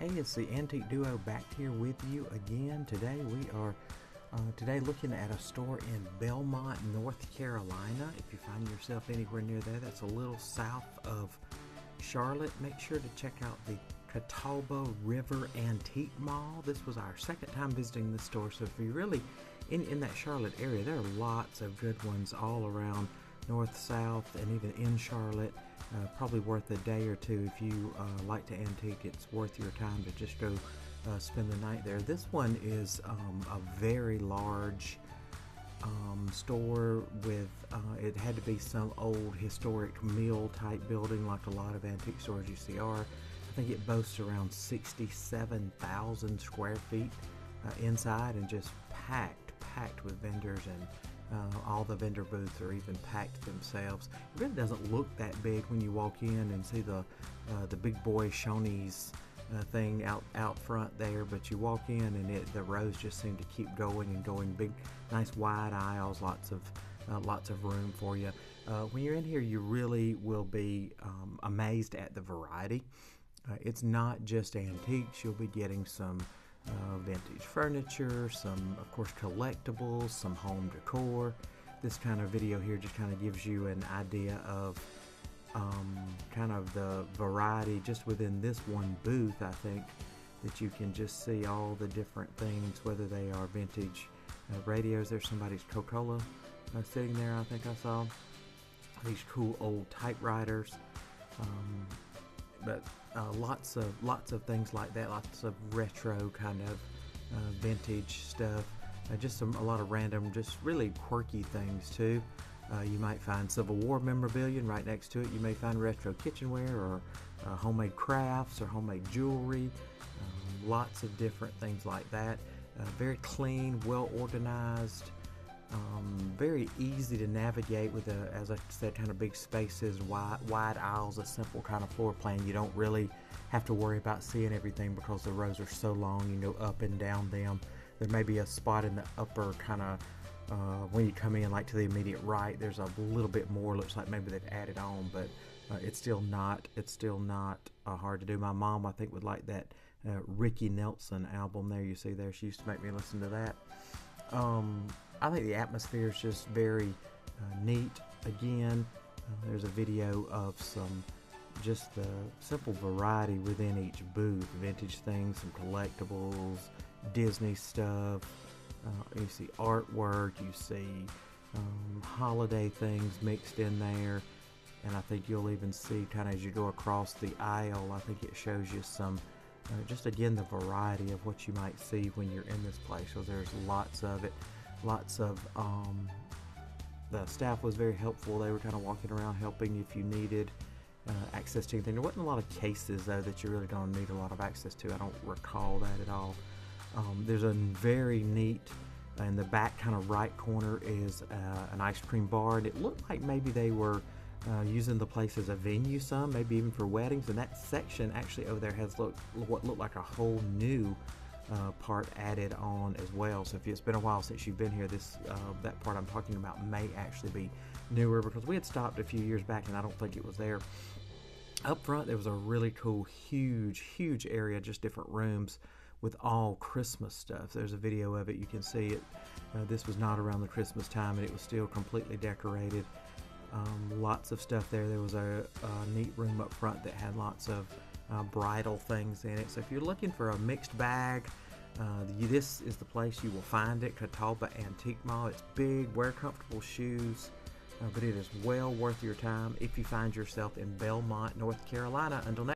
Hey, it's the Antique Duo back here with you again. Today we are looking at a store in Belmont, North Carolina. If you find yourself anywhere near there, that's a little south of Charlotte. Make sure to check out the Catawba River Antique Mall. This was our second time visiting this store, so if you're really in that Charlotte area, there are lots of good ones all around north, south, and even in Charlotte. Probably worth a day or two if you like to antique. It's worth your time to just go spend the night there. This one is a very large store with, it had to be some old historic mill type building like a lot of antique stores you see are. I think it boasts around 67,000 square feet inside, and just packed with vendors, and all the vendor booths are even packed themselves. It really doesn't look that big when you walk in and see the big boy Shoney's thing out front there, but you walk in and the rows just seem to keep going and going. Big, nice wide aisles, lots of room for you. When you're in here, you really will be amazed at the variety. It's not just antiques. You'll be getting some vintage furniture, some of course collectibles, some home decor. This kind of video here just kind of gives you an idea of kind of the variety just within this one booth. I think that you can just see all the different things, whether they are vintage radios. There's somebody's Coca-Cola sitting there, I think I saw. These cool old typewriters. But lots of things like that, lots of retro kind of vintage stuff, just a lot of random, just really quirky things too. You might find Civil War memorabilia, and right next to it you may find retro kitchenware or homemade crafts or homemade jewelry. Lots of different things like that. Very clean, well organized. Very easy to navigate with, as I said, kind of big spaces, wide aisles, a simple kind of floor plan. You don't really have to worry about seeing everything because the rows are so long. You go up and down them. There may be a spot in the upper kind of, when you come in like to the immediate right, there's a little bit more. Looks like maybe they've added on, but it's still not hard to do. My mom, I think, would like that Ricky Nelson album there. You see there, she used to make me listen to that. I think the atmosphere is just very neat. Again, there's a video of just the simple variety within each booth. Vintage things, some collectibles, Disney stuff. You see artwork, you see holiday things mixed in there. And I think you'll even see, kind of as you go across the aisle, I think it shows you some just again the variety of what you might see when you're in this place. So there's lots of it. Lots of the staff was very helpful. They were kind of walking around helping if you needed access to anything. There wasn't a lot of cases though that you're really going to need a lot of access to. I don't recall that at all. There's a very neat, in the back kind of right corner is an ice cream bar, and it looked like maybe they were using the place as a venue, some maybe even for weddings. And that section actually over there has what looked like a whole new part added on as well. So if it's been a while since you've been here, that part I'm talking about may actually be newer, because we had stopped a few years back and I don't think it was there. Up front there was a really cool huge area, just different rooms with all Christmas stuff. There's a video of it, you can see it. This was not around the Christmas time and it was still completely decorated. Lots of stuff there. There was a neat room up front that had lots of bridal things in it. So if you're looking for a mixed bag, this is the place you will find it. Catawba Antique Mall. It's big, wear comfortable shoes, but it is well worth your time if you find yourself in Belmont, North Carolina. Until next